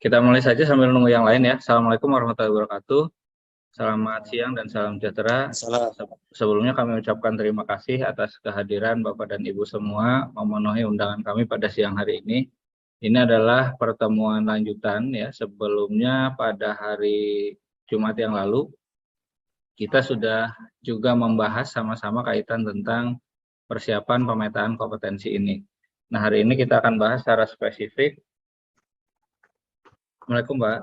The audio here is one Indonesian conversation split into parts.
Kita mulai saja sambil nunggu yang lain ya. Assalamualaikum warahmatullahi wabarakatuh. Selamat siang dan salam sejahtera. Sebelumnya kami ucapkan terima kasih atas kehadiran Bapak dan Ibu semua memenuhi undangan kami pada siang hari ini. Ini adalah pertemuan lanjutan ya. Sebelumnya pada hari Jumat yang lalu kita sudah juga membahas sama-sama kaitan tentang persiapan pemetaan kompetensi ini. Nah, hari ini kita akan bahas secara spesifik. Assalamualaikum, Mbak.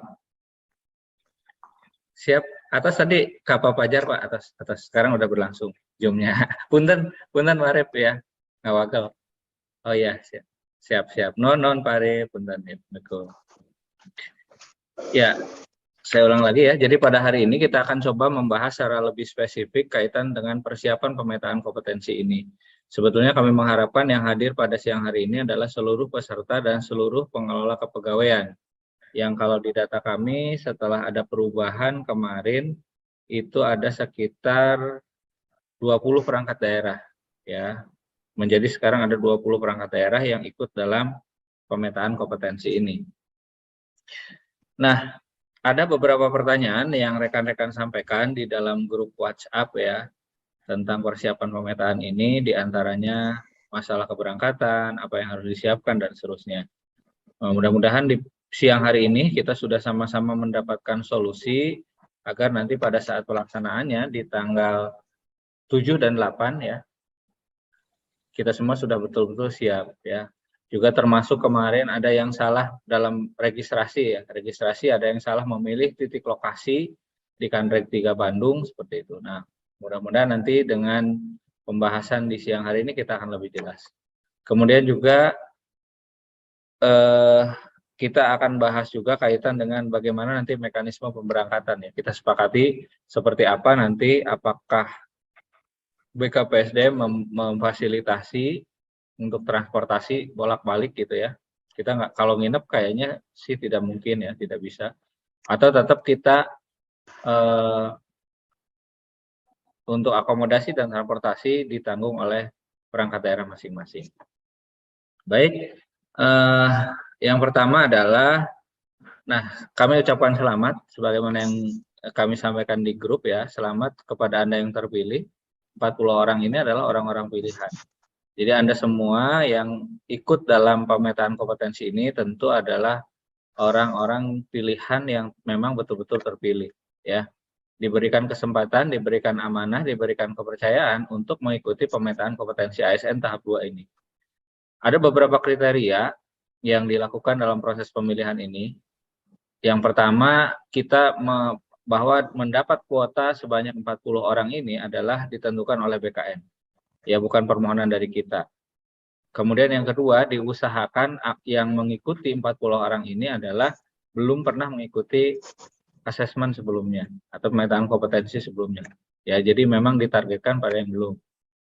Siap. Atas tadi Kapa Pajar, Pak, atas sekarang udah berlangsung Zoom-nya. Punten Pak Rep ya. Ngawakal. Oh iya, siap. Non Pak Rep, punten ya. Ya, saya ulang lagi ya. Jadi pada hari ini kita akan coba membahas secara lebih spesifik kaitan dengan persiapan pemetaan kompetensi ini. Sebetulnya kami mengharapkan yang hadir pada siang hari ini adalah seluruh peserta dan seluruh pengelola kepegawaian. Yang kalau di data kami setelah ada perubahan kemarin itu ada sekitar 20 perangkat daerah ya. Menjadi sekarang ada 20 perangkat daerah yang ikut dalam pemetaan kompetensi ini. Nah, ada beberapa pertanyaan yang rekan-rekan sampaikan di dalam grup WhatsApp ya tentang persiapan pemetaan ini, diantaranya masalah keberangkatan, apa yang harus disiapkan dan seterusnya. Mudah-mudahan di siang hari ini kita sudah sama-sama mendapatkan solusi agar nanti pada saat pelaksanaannya di tanggal 7 dan 8 ya, kita semua sudah betul-betul siap ya. Juga termasuk kemarin ada yang salah dalam registrasi ya. Registrasi ada yang salah memilih titik lokasi di Kanrek 3 Bandung seperti itu. Nah, mudah-mudahan nanti dengan pembahasan di siang hari ini kita akan lebih jelas. Kemudian juga kita akan bahas juga kaitan dengan bagaimana nanti mekanisme pemberangkatan ya. Kita sepakati seperti apa nanti, apakah BKPSDM memfasilitasi untuk transportasi bolak-balik gitu ya. Kita nggak, kalau nginep kayaknya sih tidak mungkin ya, tidak bisa. Atau tetap kita untuk akomodasi dan transportasi ditanggung oleh perangkat daerah masing-masing. Baik. Yang pertama adalah, nah kami ucapkan selamat sebagaimana yang kami sampaikan di grup ya, selamat kepada Anda yang terpilih. 40 orang ini adalah orang-orang pilihan. Jadi Anda semua yang ikut dalam pemetaan kompetensi ini tentu adalah orang-orang pilihan yang memang betul-betul terpilih ya. Diberikan kesempatan, diberikan amanah, diberikan kepercayaan untuk mengikuti pemetaan kompetensi ASN tahap 2 ini. Ada beberapa kriteria yang dilakukan dalam proses pemilihan ini. Yang pertama, kita bahwa mendapat kuota sebanyak 40 orang ini adalah ditentukan oleh BKN. Ya, bukan permohonan dari kita. Kemudian yang kedua, diusahakan yang mengikuti 40 orang ini adalah belum pernah mengikuti asesmen sebelumnya atau pemetaan kompetensi sebelumnya. Ya, jadi memang ditargetkan pada yang belum.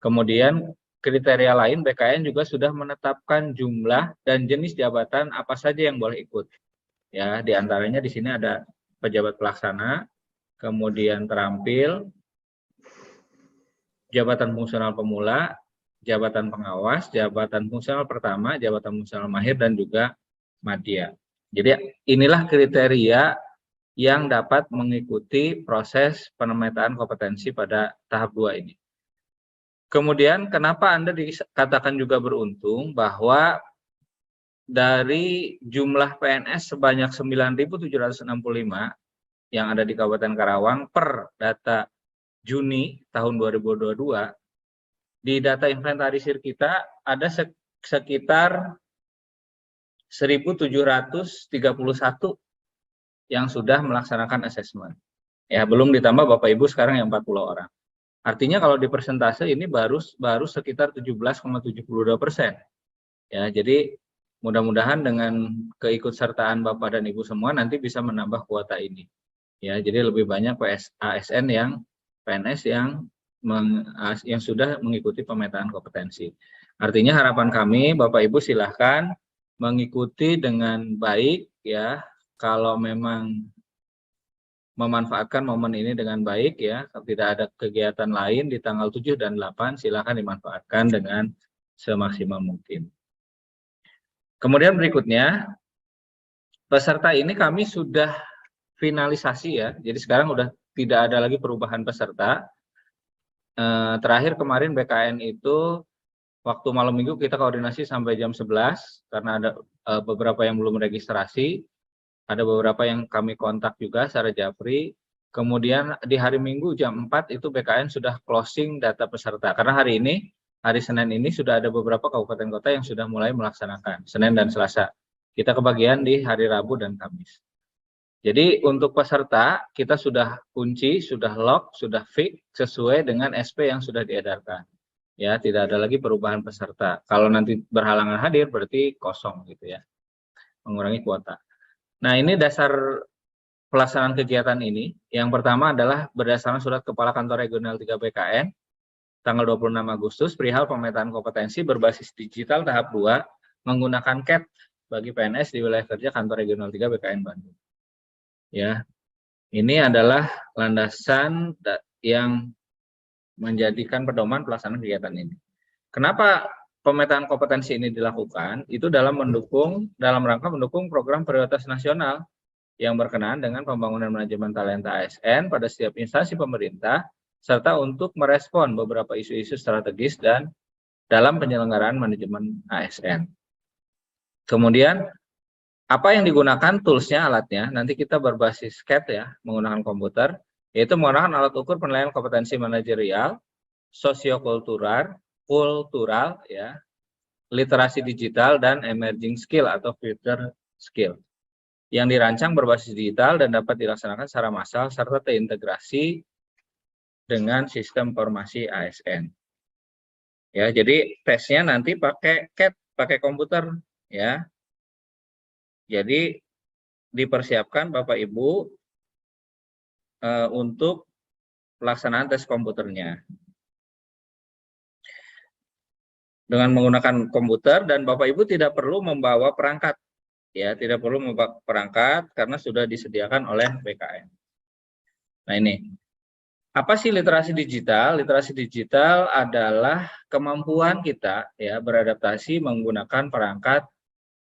Kemudian kriteria lain, BKN juga sudah menetapkan jumlah dan jenis jabatan apa saja yang boleh ikut. Ya, diantaranya di sini ada pejabat pelaksana, kemudian terampil, jabatan fungsional pemula, jabatan pengawas, jabatan fungsional pertama, jabatan fungsional mahir, dan juga madya. Jadi inilah kriteria yang dapat mengikuti proses pemetaan kompetensi pada tahap 2 ini. Kemudian kenapa Anda dikatakan juga beruntung bahwa dari jumlah PNS sebanyak 9.765 yang ada di Kabupaten Karawang per data Juni tahun 2022, di data inventarisir kita ada sekitar 1.731 yang sudah melaksanakan asesmen. Ya, belum ditambah Bapak Ibu sekarang yang 40 orang. Artinya kalau di persentase ini baru sekitar 17,72%. Ya, jadi mudah-mudahan dengan keikutsertaan Bapak dan Ibu semua nanti bisa menambah kuota ini. Ya, jadi lebih banyak ASN yang PNS yang sudah mengikuti pemetaan kompetensi. Artinya harapan kami Bapak Ibu silahkan mengikuti dengan baik ya. Kalau memang memanfaatkan momen ini dengan baik ya, tidak ada kegiatan lain di tanggal 7 dan 8, silakan dimanfaatkan dengan semaksimal mungkin. Kemudian berikutnya, peserta ini kami sudah finalisasi ya, jadi sekarang udah tidak ada lagi perubahan peserta. Terakhir kemarin BKN itu waktu malam minggu kita koordinasi sampai jam 11 karena ada beberapa yang belum registrasi, ada beberapa yang kami kontak juga secara japri. Kemudian di hari Minggu jam 4 itu BKN sudah closing data peserta karena hari ini, hari Senin ini sudah ada beberapa kabupaten kota yang sudah mulai melaksanakan Senin dan Selasa. Kita kebagian di hari Rabu dan Kamis. Jadi untuk peserta kita sudah kunci, sudah lock, sudah fix sesuai dengan SP yang sudah diedarkan. Ya, tidak ada lagi perubahan peserta. Kalau nanti berhalangan hadir berarti kosong gitu ya. Mengurangi kuota. Nah, ini dasar pelaksanaan kegiatan ini. Yang pertama adalah berdasarkan surat Kepala Kantor Regional 3 BKN tanggal 26 Agustus perihal pemetaan kompetensi berbasis digital tahap 2 menggunakan CAT bagi PNS di wilayah kerja Kantor Regional 3 BKN Bandung. Ya. Ini adalah landasan yang menjadikan pedoman pelaksanaan kegiatan ini. Kenapa pemetaan kompetensi ini dilakukan? Itu dalam rangka mendukung program prioritas nasional yang berkenaan dengan pembangunan manajemen talenta ASN pada setiap instansi pemerintah, serta untuk merespon beberapa isu-isu strategis dan dalam penyelenggaraan manajemen ASN. Kemudian, apa yang digunakan toolsnya, alatnya, nanti kita berbasis CAT ya, menggunakan komputer, yaitu menggunakan alat ukur penilaian kompetensi manajerial, sosiokultural, ya, literasi digital, dan emerging skill atau future skill. Yang dirancang berbasis digital dan dapat dilaksanakan secara massal serta terintegrasi dengan sistem informasi ASN. Ya, jadi tesnya nanti pakai CAT, pakai komputer ya. Jadi dipersiapkan Bapak Ibu untuk pelaksanaan tes komputernya. Dengan menggunakan komputer dan Bapak Ibu tidak perlu membawa perangkat. Ya, tidak perlu membawa perangkat karena sudah disediakan oleh BKN. Nah, ini. Apa sih literasi digital? Literasi digital adalah kemampuan kita ya beradaptasi menggunakan perangkat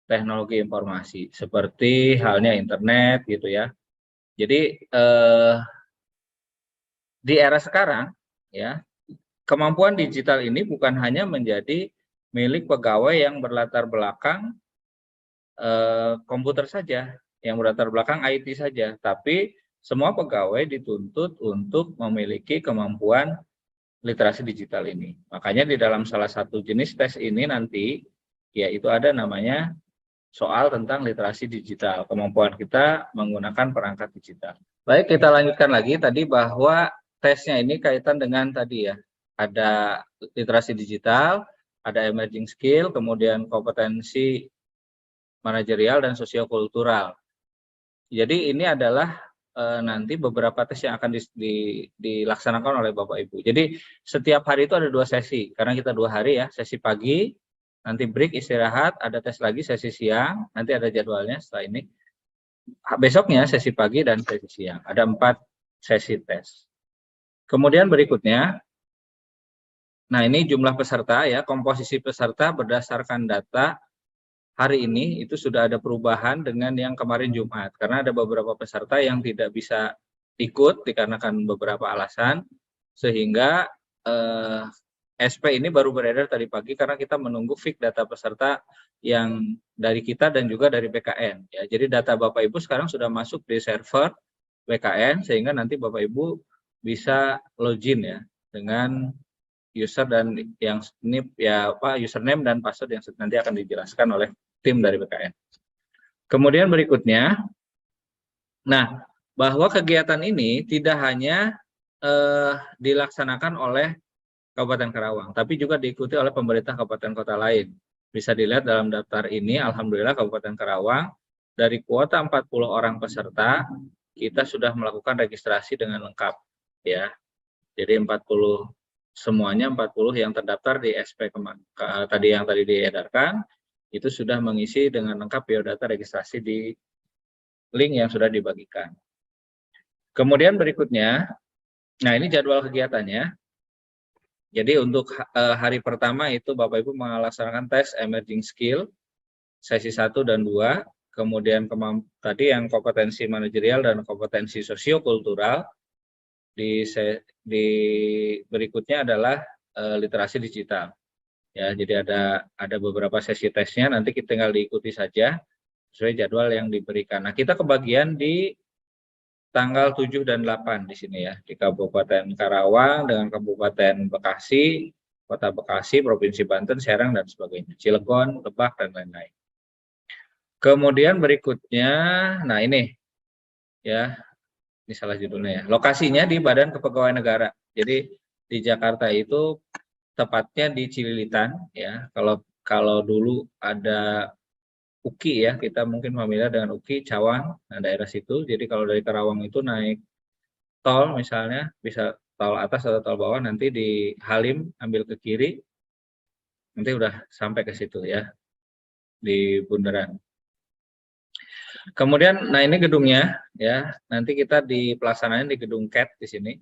teknologi informasi seperti halnya internet gitu ya. Jadi di era sekarang ya kemampuan digital ini bukan hanya menjadi milik pegawai yang berlatar belakang komputer saja, yang berlatar belakang IT saja, tapi semua pegawai dituntut untuk memiliki kemampuan literasi digital ini. Makanya di dalam salah satu jenis tes ini nanti yaitu ada namanya soal tentang literasi digital, kemampuan kita menggunakan perangkat digital. Baik, kita lanjutkan lagi tadi bahwa tesnya ini kaitan dengan tadi ya, ada literasi digital, ada emerging skill, kemudian kompetensi manajerial dan sosiokultural. Jadi ini adalah nanti beberapa tes yang akan dilaksanakan oleh Bapak Ibu. Jadi setiap hari itu ada 2 sesi, karena kita 2 hari ya, sesi pagi, nanti break istirahat, ada tes lagi sesi siang, nanti ada jadwalnya setelah ini. Besoknya sesi pagi dan sesi siang, ada 4 sesi tes. Kemudian berikutnya, nah ini jumlah peserta ya, komposisi peserta berdasarkan data hari ini itu sudah ada perubahan dengan yang kemarin Jumat, karena ada beberapa peserta yang tidak bisa ikut dikarenakan beberapa alasan, sehingga SP ini baru beredar tadi pagi karena kita menunggu fix data peserta yang dari kita dan juga dari BKN. Ya, jadi data Bapak Ibu sekarang sudah masuk di server BKN sehingga nanti Bapak Ibu bisa login ya dengan user dan yang NIP ya username dan password yang nanti akan dijelaskan oleh tim dari BKN. Kemudian berikutnya, nah bahwa kegiatan ini tidak hanya dilaksanakan oleh Kabupaten Karawang, tapi juga diikuti oleh pemerintah kabupaten kota lain. Bisa dilihat dalam daftar ini, alhamdulillah Kabupaten Karawang dari kuota 40 orang peserta, kita sudah melakukan registrasi dengan lengkap ya. Jadi 40 semuanya 40 yang terdaftar di SP tadi yang tadi diedarkan itu sudah mengisi dengan lengkap biodata registrasi di link yang sudah dibagikan. Kemudian berikutnya, nah ini jadwal kegiatannya. Jadi untuk hari pertama itu Bapak Ibu melaksanakan tes emerging skill sesi 1 dan 2, kemudian tadi yang kompetensi manajerial dan kompetensi sosiokultural. Di berikutnya adalah literasi digital. Ya, jadi ada beberapa sesi tesnya, nanti kita tinggal diikuti saja sesuai jadwal yang diberikan. Nah, kita kebagian di tanggal 7 dan 8 di sini ya, di Kabupaten Karawang dengan Kabupaten Bekasi, Kota Bekasi, Provinsi Banten, Serang, dan sebagainya, Cilegon, Lebak, dan lain-lain. Kemudian berikutnya, nah ini ya, ini salah judulnya ya, lokasinya di Badan Kepegawaian Negara. Jadi di Jakarta itu tepatnya di Cililitan ya. Kalau dulu ada UKI ya, kita mungkin familiar dengan UKI Cawang, nah daerah situ. Jadi kalau dari Karawang itu naik tol misalnya, bisa tol atas atau tol bawah, nanti di Halim ambil ke kiri, nanti udah sampai ke situ ya, di bundaran. Kemudian, nah ini gedungnya ya, nanti kita di pelaksanaannya di gedung CAT di sini.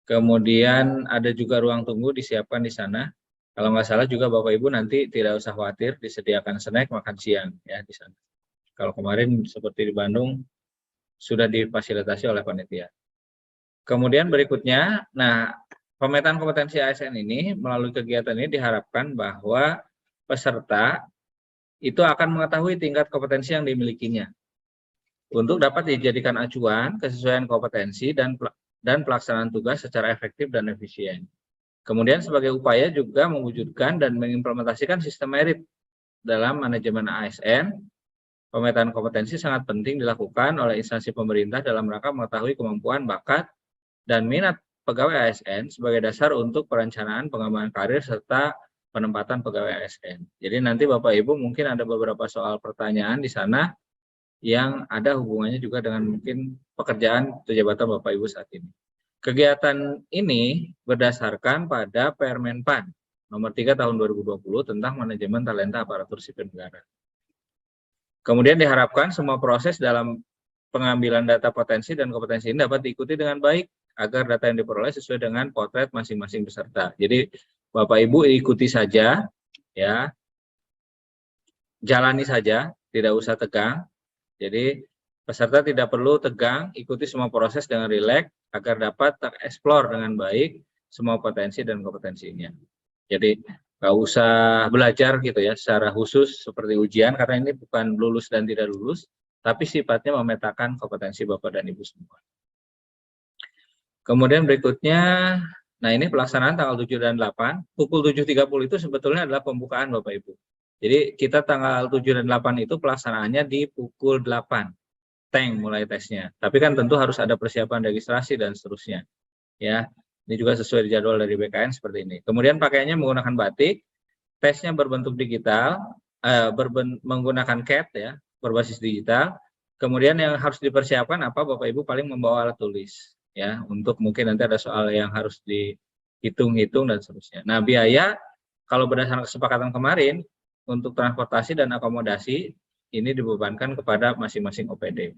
Kemudian ada juga ruang tunggu disiapkan di sana. Kalau nggak salah juga Bapak Ibu nanti tidak usah khawatir, disediakan snack makan siang ya di sana. Kalau kemarin seperti di Bandung sudah difasilitasi oleh panitia. Kemudian berikutnya, nah pemetaan kompetensi ASN ini melalui kegiatan ini diharapkan bahwa peserta itu akan mengetahui tingkat kompetensi yang dimilikinya untuk dapat dijadikan acuan kesesuaian kompetensi dan pelaksanaan tugas secara efektif dan efisien. Kemudian sebagai upaya juga mewujudkan dan mengimplementasikan sistem merit dalam manajemen ASN, pemetaan kompetensi sangat penting dilakukan oleh instansi pemerintah dalam rangka mengetahui kemampuan, bakat, dan minat pegawai ASN sebagai dasar untuk perencanaan pengembangan karir serta penempatan pegawai ASN. Jadi nanti Bapak Ibu mungkin ada beberapa soal pertanyaan di sana yang ada hubungannya juga dengan mungkin pekerjaan atau jabatan Bapak Ibu saat ini. Kegiatan ini berdasarkan pada Permenpan nomor 3 tahun 2020 tentang manajemen talenta aparatur sipil negara. Kemudian diharapkan semua proses dalam pengambilan data potensi dan kompetensi ini dapat diikuti dengan baik agar data yang diperoleh sesuai dengan potret masing-masing peserta. Jadi Bapak Ibu ikuti saja ya. Jalani saja, tidak usah tegang. Jadi peserta tidak perlu tegang, ikuti semua proses dengan rileks agar dapat tereksplor dengan baik semua potensi dan kompetensinya. Jadi nggak usah belajar gitu ya secara khusus seperti ujian, karena ini bukan lulus dan tidak lulus, tapi sifatnya memetakan kompetensi Bapak dan Ibu semua. Kemudian berikutnya, nah ini pelaksanaan tanggal 7 dan 8, pukul 7.30 itu sebetulnya adalah pembukaan Bapak Ibu. Jadi kita tanggal 7 dan 8 itu pelaksanaannya di pukul 8. Tank mulai tesnya. Tapi kan tentu harus ada persiapan registrasi dan seterusnya. Ya, ini juga sesuai jadwal dari BKN seperti ini. Kemudian pakaiannya menggunakan batik, tesnya berbentuk digital, menggunakan CAT ya, berbasis digital. Kemudian yang harus dipersiapkan apa, Bapak Ibu paling membawa alat tulis ya, untuk mungkin nanti ada soal yang harus dihitung-hitung dan seterusnya. Nah, biaya kalau berdasarkan kesepakatan kemarin untuk transportasi dan akomodasi ini dibebankan kepada masing-masing OPD.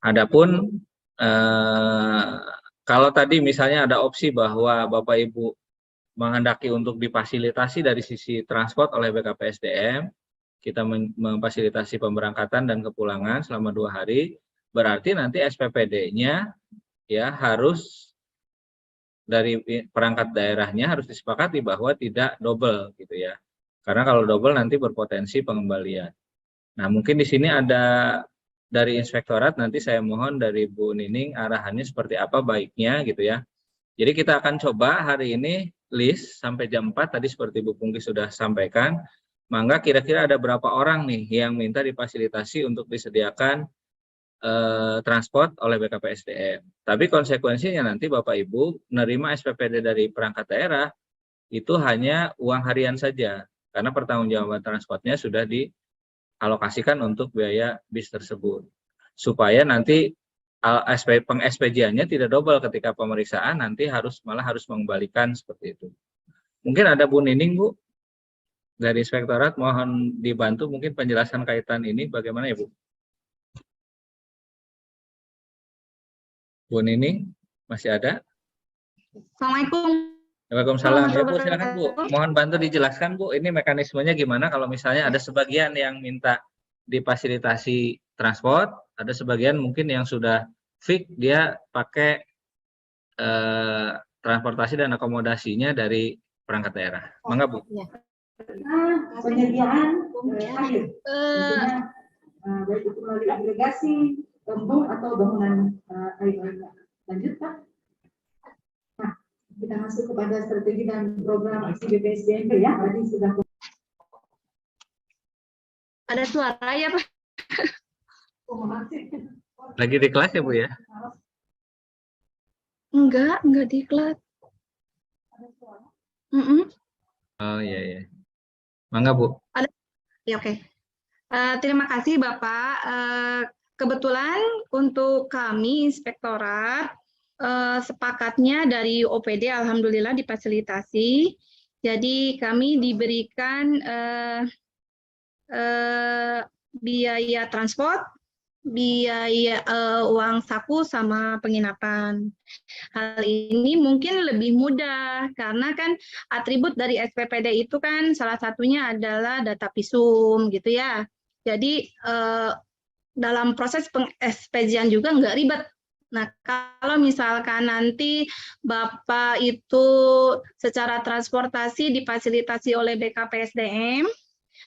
Adapun kalau tadi misalnya ada opsi bahwa Bapak Ibu menghendaki untuk difasilitasi dari sisi transport oleh BKPSDM, kita memfasilitasi pemberangkatan dan kepulangan selama 2 hari, berarti nanti SPPD-nya ya harus dari perangkat daerahnya harus disepakati bahwa tidak double gitu ya. Karena kalau double nanti berpotensi pengembalian. Nah, mungkin di sini ada dari inspektorat, nanti saya mohon dari Bu Nining arahannya seperti apa baiknya gitu ya. Jadi kita akan coba hari ini list sampai jam 4 tadi seperti Bu Pungki sudah sampaikan. Maka kira-kira ada berapa orang nih yang minta difasilitasi untuk disediakan transport oleh BKPSDM. Tapi konsekuensinya nanti Bapak Ibu menerima SPPD dari perangkat daerah itu hanya uang harian saja. Karena pertanggungjawaban transportnya sudah dialokasikan untuk biaya bis tersebut. Supaya nanti peng-SPJ-nya tidak double ketika pemeriksaan, nanti malah harus mengembalikan seperti itu. Mungkin ada Bu Nining, Bu, dari inspektorat, mohon dibantu mungkin penjelasan kaitan ini bagaimana ya Bu? Bu Nining, masih ada? Assalamualaikum. Waalaikumsalam. Ya Bu, silakan Bu. Mohon bantu dijelaskan Bu, ini mekanismenya gimana kalau misalnya ada sebagian yang minta difasilitasi transport, ada sebagian mungkin yang sudah fix dia pakai transportasi dan akomodasinya dari perangkat daerah. Mangga Bu. Penyediaan air, tentunya baik itu melalui agregasi, embung atau bangunan air lainnya. Lanjut Pak. Nah, kita masuk kepada strategi dan program aksi BPSDM ya. Tadi sudah. Ada suara ya Pak? Lagi di kelas ya Bu ya? Enggak di kelas. Oh iya iya. Mangga Bu. Ya oke. Terima kasih Bapak. Kebetulan untuk kami inspektorat sepakatnya dari OPD alhamdulillah difasilitasi. Jadi kami diberikan biaya transport, biaya uang saku sama penginapan. Hal ini mungkin lebih mudah karena kan atribut dari SPPD itu kan salah satunya adalah data visum gitu ya. Jadi dalam proses pengekspedisian juga nggak ribet. Nah, kalau misalkan nanti Bapak itu secara transportasi difasilitasi oleh BKPSDM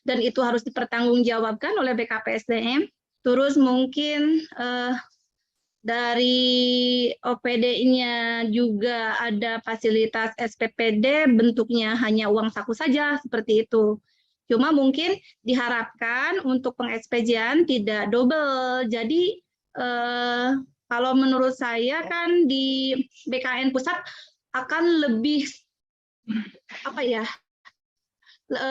dan itu harus dipertanggungjawabkan oleh BKPSDM, terus mungkin dari OPD-nya juga ada fasilitas SPPD, bentuknya hanya uang saku saja, seperti itu. Cuma mungkin diharapkan untuk pengekspedisian tidak double. Jadi kalau menurut saya kan di BKN pusat akan lebih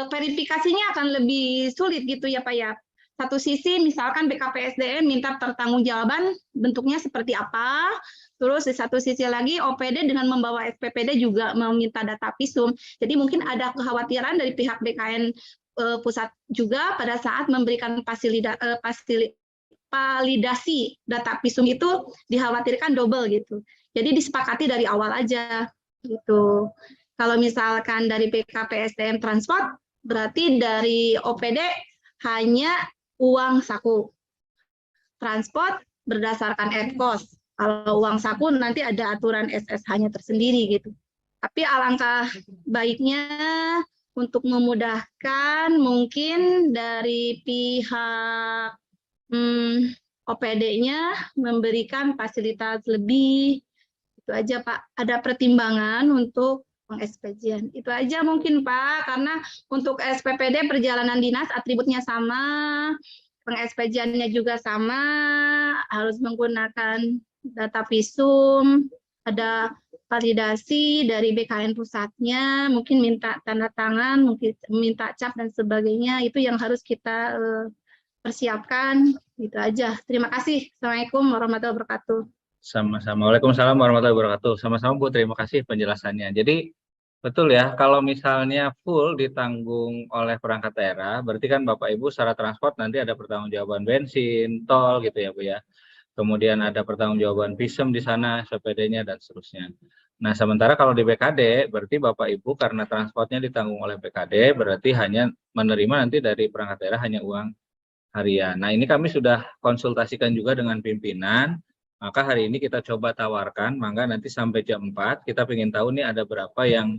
verifikasinya akan lebih sulit gitu ya Pak ya. Satu sisi misalkan BKPSDM minta pertanggungjawaban bentuknya seperti apa, terus di satu sisi lagi OPD dengan membawa SPPD juga meminta data visum. Jadi mungkin ada kekhawatiran dari pihak BKN pusat juga pada saat memberikan validasi data visum itu dikhawatirkan double gitu. Jadi disepakati dari awal aja gitu. Kalau misalkan dari BKPSDM transport, berarti dari OPD hanya uang saku. Transport berdasarkan ad-cost. Kalau uang saku nanti ada aturan SSH-nya tersendiri gitu. Tapi alangkah baiknya untuk memudahkan mungkin dari pihak OPD-nya memberikan fasilitas lebih. Itu aja Pak, ada pertimbangan untuk pengekspedisian. Itu aja mungkin Pak, karena untuk SPPD perjalanan dinas atributnya sama, pengekspedisiannya juga sama, harus menggunakan data visum, ada validasi dari BKN pusatnya, mungkin minta tanda tangan, mungkin minta cap dan sebagainya, itu yang harus kita persiapkan. Gitu aja. Terima kasih. Assalamualaikum warahmatullahi wabarakatuh. Sama-sama. Waalaikumsalam warahmatullahi wabarakatuh. Sama-sama Bu, terima kasih penjelasannya. Jadi betul ya, kalau misalnya full ditanggung oleh perangkat daerah, berarti kan Bapak Ibu secara transport nanti ada pertanggungjawaban bensin, tol gitu ya Bu ya. Kemudian ada pertanggungjawaban visum di sana, SPPD-nya dan seterusnya. Nah, sementara kalau di BKD, berarti Bapak Ibu karena transportnya ditanggung oleh BKD, berarti hanya menerima nanti dari perangkat daerah hanya uang harian. Nah, ini kami sudah konsultasikan juga dengan pimpinan, maka hari ini kita coba tawarkan, maka nanti sampai jam 4, kita ingin tahu nih ada berapa yang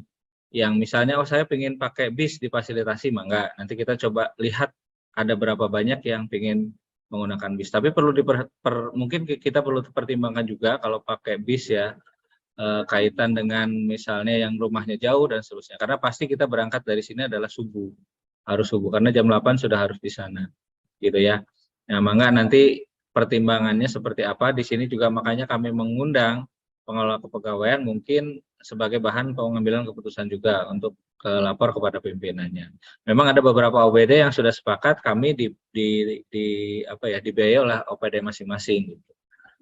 misalnya, oh saya ingin pakai bis difasilitasi, maka nanti kita coba lihat ada berapa banyak yang ingin menggunakan bis. Tapi perlu mungkin kita perlu pertimbangkan juga kalau pakai bis ya, kaitan dengan misalnya yang rumahnya jauh dan seterusnya. Karena pasti kita berangkat dari sini adalah subuh, harus subuh, karena jam 8 sudah harus di sana. Gitu ya. Nah, maka nanti pertimbangannya seperti apa di sini juga makanya kami mengundang pengelola kepegawaian mungkin sebagai bahan pengambilan keputusan juga untuk lapor kepada pimpinannya. Memang ada beberapa OPD yang sudah sepakat kami dibiayai oleh OPD masing-masing gitu.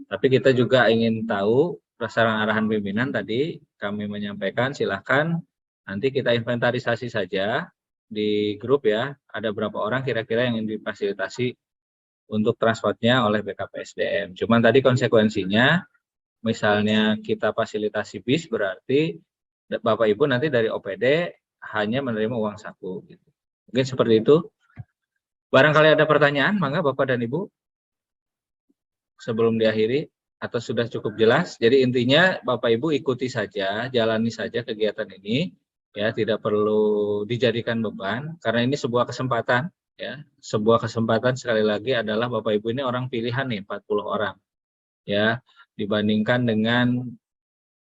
Tapi kita juga ingin tahu berdasarkan arahan pimpinan tadi kami menyampaikan silahkan nanti kita inventarisasi saja di grup ya, ada berapa orang kira-kira yang ingin difasilitasi untuk transportnya oleh BKPSDM. Cuman tadi konsekuensinya, misalnya kita fasilitasi bis berarti Bapak Ibu nanti dari OPD hanya menerima uang saku. Gitu. Mungkin seperti itu. Barangkali ada pertanyaan, mangga Bapak dan Ibu, sebelum diakhiri, atau sudah cukup jelas. Jadi intinya Bapak Ibu ikuti saja, jalani saja kegiatan ini, ya, tidak perlu dijadikan beban, karena ini sebuah kesempatan, ya, sebuah kesempatan. Sekali lagi adalah Bapak Ibu ini orang pilihan nih, 40 orang, ya, dibandingkan dengan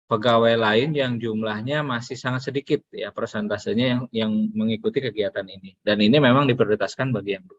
pegawai lain yang jumlahnya masih sangat sedikit, ya, persentasenya yang mengikuti kegiatan ini. Dan ini memang diprioritaskan bagi yang dulu.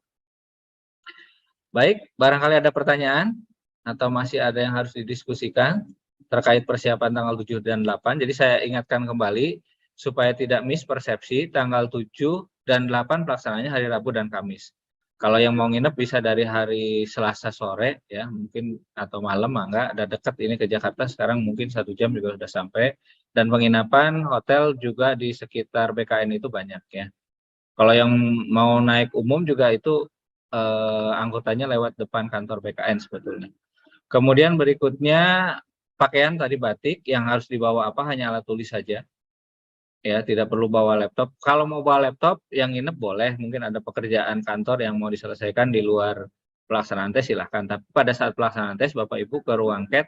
Baik, barangkali ada pertanyaan atau masih ada yang harus didiskusikan terkait persiapan tanggal 7 dan 8. Jadi saya ingatkan kembali supaya tidak mispersepsi, tanggal 7 dan 8 pelaksananya hari Rabu dan Kamis. Kalau yang mau nginep bisa dari hari Selasa sore, ya, mungkin, atau malam, mangga, ada dekat ini ke Jakarta, sekarang mungkin 1 jam juga sudah sampai. Dan penginapan hotel juga di sekitar BKN itu banyak, ya. Kalau yang mau naik umum juga itu anggotanya lewat depan kantor BKN sebetulnya. Kemudian berikutnya pakaian tadi batik, yang harus dibawa apa, hanya alat tulis saja. Ya, tidak perlu bawa laptop. Kalau mau bawa laptop, yang nginep boleh, mungkin ada pekerjaan kantor yang mau diselesaikan di luar pelaksanaan tes, silahkan. Tapi pada saat pelaksanaan tes, Bapak Ibu ke ruang CAT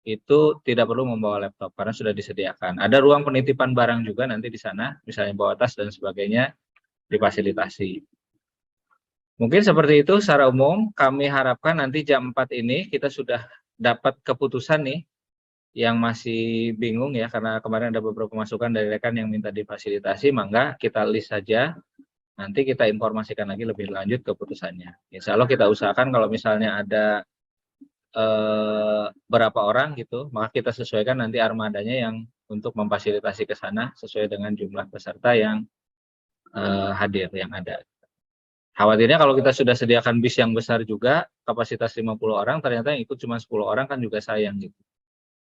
itu tidak perlu membawa laptop karena sudah disediakan. Ada ruang penitipan barang juga nanti di sana, misalnya bawa tas dan sebagainya, difasilitasi. Mungkin seperti itu secara umum. Kami harapkan nanti jam 4 ini kita sudah dapat keputusan nih. Yang masih bingung, ya, karena kemarin ada beberapa masukan dari rekan yang minta difasilitasi, mangga kita list saja, nanti kita informasikan lagi lebih lanjut keputusannya. Insya Allah kita usahakan kalau misalnya ada berapa orang gitu, maka kita sesuaikan nanti armadanya yang untuk memfasilitasi ke sana sesuai dengan jumlah peserta yang hadir yang ada. Khawatirnya kalau kita sudah sediakan bis yang besar juga, kapasitas 50 orang, ternyata yang ikut cuma 10 orang, kan juga sayang gitu.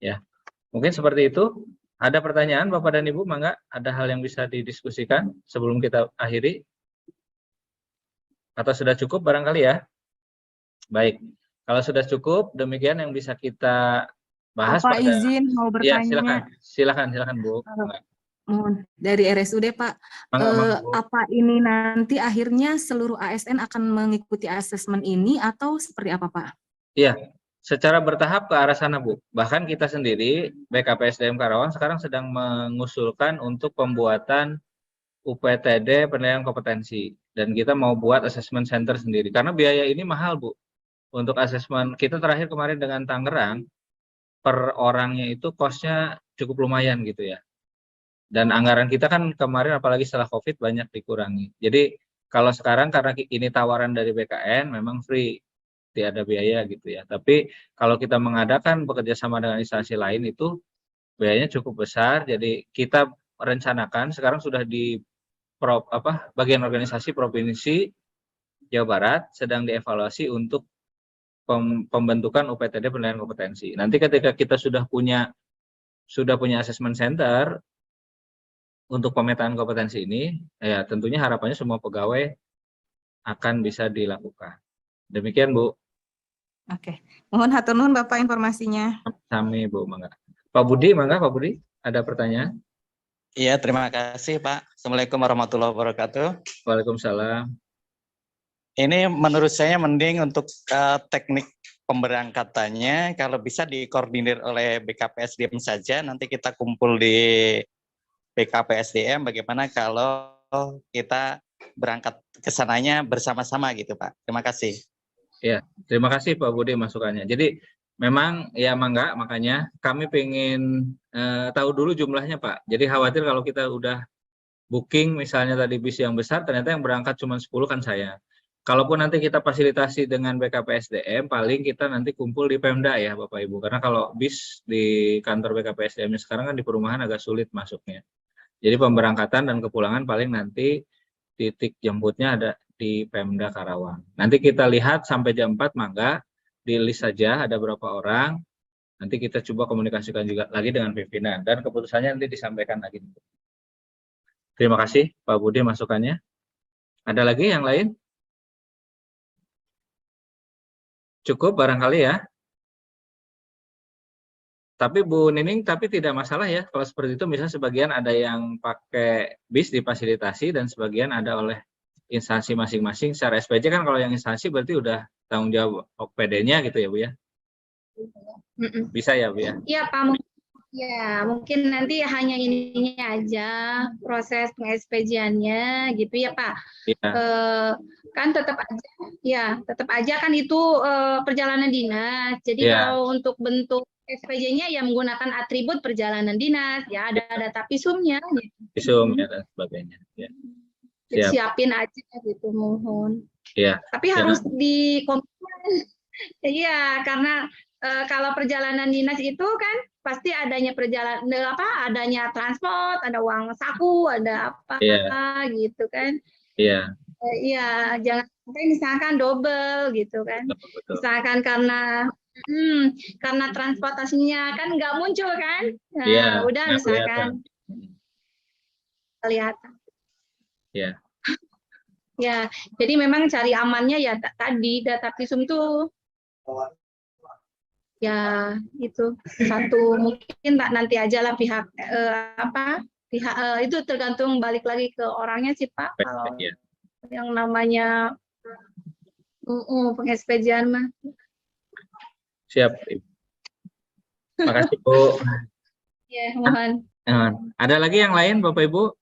Ya. Mungkin seperti itu. Ada pertanyaan Bapak dan Ibu, mangga, ada hal yang bisa didiskusikan sebelum kita akhiri? Atau sudah cukup barangkali, ya? Baik, kalau sudah cukup, demikian yang bisa kita bahas. Bapak izin mau Ya, bertanya. silakan Bu. Mohon dari RSUD Pak, Mangga, Bu. apa ini nanti akhirnya seluruh ASN akan mengikuti asesmen ini atau seperti apa Pak? Iya, secara bertahap ke arah sana, Bu. Bahkan kita sendiri, BKPSDM Karawang sekarang sedang mengusulkan untuk pembuatan UPTD penilaian kompetensi. Dan kita mau buat assessment center sendiri. Karena biaya ini mahal, Bu. Untuk asesmen, kita terakhir kemarin dengan Tangerang, per orangnya itu cost-nya cukup lumayan gitu, ya. Dan anggaran kita kan kemarin apalagi setelah COVID banyak dikurangi. Jadi kalau sekarang karena ini tawaran dari BKN memang free, tidak ada biaya gitu, ya. Tapi kalau kita mengadakan bekerja sama dengan instansi lain itu biayanya cukup besar. Jadi kita rencanakan sekarang sudah di bagian organisasi Provinsi Jawa Barat sedang dievaluasi untuk pembentukan UPTD penilaian kompetensi. Nanti ketika kita sudah punya assessment center untuk pemetaan kompetensi ini, ya tentunya harapannya semua pegawai akan bisa dilakukan. Demikian, Bu. Oke, mohon hatur nuhun Bapak informasinya. Sami, Bu, mangga. Pak Budi, mangga Pak Budi, ada pertanyaan? Iya, terima kasih Pak. Assalamualaikum warahmatullahi wabarakatuh. Waalaikumsalam. Ini menurut saya mending untuk teknik pemberangkatannya kalau bisa dikoordinir oleh BKPSDM saja. Nanti kita kumpul di BKPSDM bagaimana kalau kita berangkat ke sananya bersama-sama gitu Pak. Terima kasih. Ya, terima kasih Pak Budi masukannya. Jadi memang ya mangga, makanya kami pengen tahu dulu jumlahnya Pak. Jadi khawatir kalau kita udah booking misalnya tadi bis yang besar, ternyata yang berangkat cuma 10 kan saya. Kalaupun nanti kita fasilitasi dengan BKPSDM, paling kita nanti kumpul di Pemda ya Bapak Ibu. Karena kalau bis di kantor BKPSDM sekarang kan di perumahan agak sulit masuknya. Jadi pemberangkatan dan kepulangan paling nanti titik jemputnya ada di Pemda Karawang. Nanti kita lihat sampai jam 4, mangga di list saja ada berapa orang. Nanti kita coba komunikasikan juga lagi dengan pimpinan dan keputusannya nanti disampaikan lagi. Terima kasih Pak Budi masukannya. Ada lagi yang lain? Cukup barangkali ya. Tapi Bu Nining, tapi tidak masalah ya kalau seperti itu. Misalnya sebagian ada yang pakai bis difasilitasi dan sebagian ada oleh instansi masing-masing. Secara SPJ kan kalau yang instansi berarti udah tanggung jawab OPD-nya gitu ya Bu ya? Bisa ya Bu ya? Iya Pak, ya mungkin nanti hanya ininya aja proses peng-SPJ-annya gitu ya Pak. Iya. Kan tetap aja kan itu perjalanan dinas. Jadi Iya. kalau untuk bentuk SPJ-nya ya menggunakan atribut perjalanan dinas, ya ada data visumnya gitu. Visum ya dan sebagainya. Ya. Siap. Siapin aja gitu, mohon. Iya. Tapi harus dikomitmen. Iya, karena kalau perjalanan dinas itu kan pasti adanya adanya transport, ada uang saku, ada apa gitu kan. Iya. Iya, jangan sampai misalkan double gitu kan. Betul. Misalkan karena transportasinya kan nggak muncul kan. Nah, iya, udah misalkan kelihatan. Iya. Ya, jadi memang cari amannya ya tadi data visum tuh ya itu satu, mungkin nanti aja lah pihak itu tergantung balik lagi ke orangnya sih Pak, kalau yang namanya peng-SPJ-an mah. Siap. Makasih Bu. Ya, mohon. Ada lagi yang lain Bapak Ibu?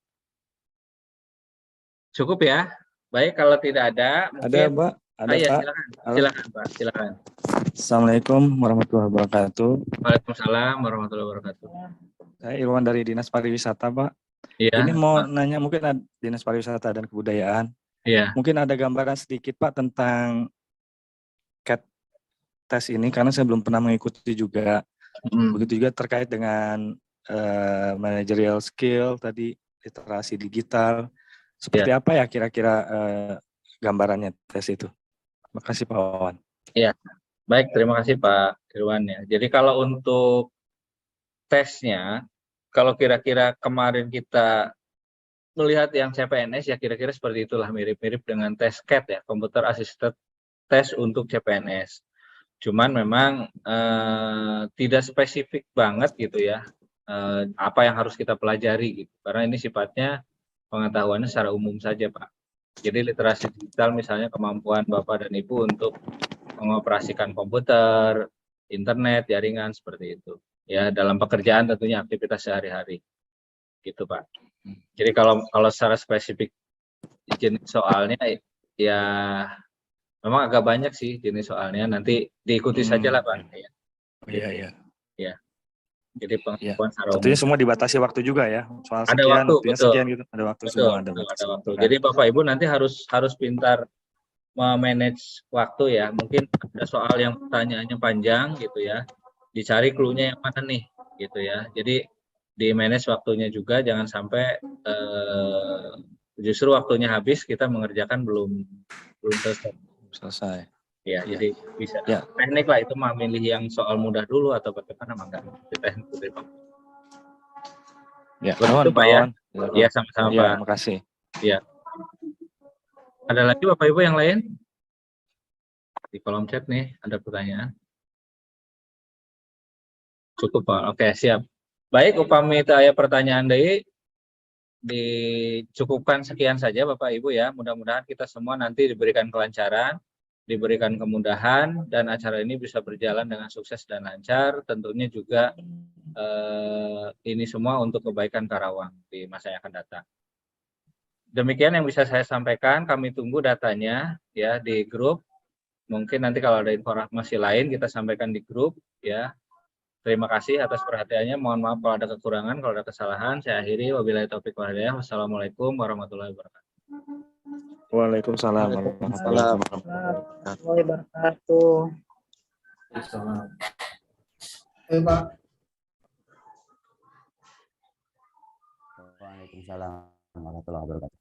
Cukup ya? Baik, kalau tidak ada mungkin... Ada Pak, ada Pak. Silakan Pak, silakan. Assalamualaikum warahmatullahi wabarakatuh. Waalaikumsalam warahmatullahi wabarakatuh. Saya Irwan dari Dinas Pariwisata Pak. Iya. Ini mau nanya, mungkin Dinas Pariwisata dan Kebudayaan. Iya. Mungkin ada gambaran sedikit Pak tentang CAT tes ini, karena saya belum pernah mengikuti juga. Begitu juga terkait dengan managerial skill tadi, literasi digital. Seperti apa ya kira-kira gambarannya tes itu? Terima kasih Pak Wawan. Iya, baik, terima kasih Pak Irwan ya. Jadi kalau untuk tesnya, kalau kira-kira kemarin kita melihat yang CPNS ya kira-kira seperti itulah, mirip-mirip dengan tes CAT ya, Computer Assisted Test untuk CPNS. Cuman memang tidak spesifik banget gitu ya, apa yang harus kita pelajari gitu. Karena ini sifatnya pengetahuannya secara umum saja Pak. Jadi literasi digital misalnya kemampuan Bapak dan Ibu untuk mengoperasikan komputer, internet, jaringan seperti itu. Ya dalam pekerjaan tentunya aktivitas sehari-hari. Gitu Pak. Jadi kalau secara spesifik jenis soalnya ya memang agak banyak sih jenis soalnya. Nanti diikuti saja lah Pak. Iya. Ya. Jadi pengetahuan secara umum. Tentunya semua dibatasi waktu juga ya. Soal ada sekian, waktu, betul. Sekian gitu. Ada waktu betul, semua. Ada waktu. Jadi Bapak Ibu nanti harus pintar memanage waktu ya. Mungkin ada soal yang pertanyaannya panjang gitu ya. Dicari clue-nya yang mana nih gitu ya. Jadi di manage waktunya juga, jangan sampai justru waktunya habis kita mengerjakan belum selesai. Ya, jadi bisa teknik lah itu mah, milih yang soal mudah dulu atau bagaimana mah enggak. Teknik dari Pak. Ya, begitu Pak ya. Ya, sama-sama Pak. Terima kasih. Ya. Ada lagi Bapak Ibu yang lain? Di kolom chat nih ada pertanyaan. Cukup Pak. Oke, siap. Baik, upami aya pertanyaan deui dicukupkan sekian saja Bapak Ibu ya. Mudah-mudahan kita semua nanti diberikan kelancaran, diberikan kemudahan, dan acara ini bisa berjalan dengan sukses dan lancar. Tentunya juga ini semua untuk kebaikan Karawang di masa yang akan datang. Demikian yang bisa saya sampaikan. Kami tunggu datanya ya di grup. Mungkin nanti kalau ada informasi lain kita sampaikan di grup ya. Terima kasih atas perhatiannya. Mohon maaf kalau ada kekurangan, kalau ada kesalahan. Saya akhiri. Wabillahi taufiq wal hidayah. Wassalamualaikum warahmatullahi wabarakatuh. Waalaikumsalam warahmatullahi wabarakatuh. Waalaikumsalam warahmatullahi wabarakatuh.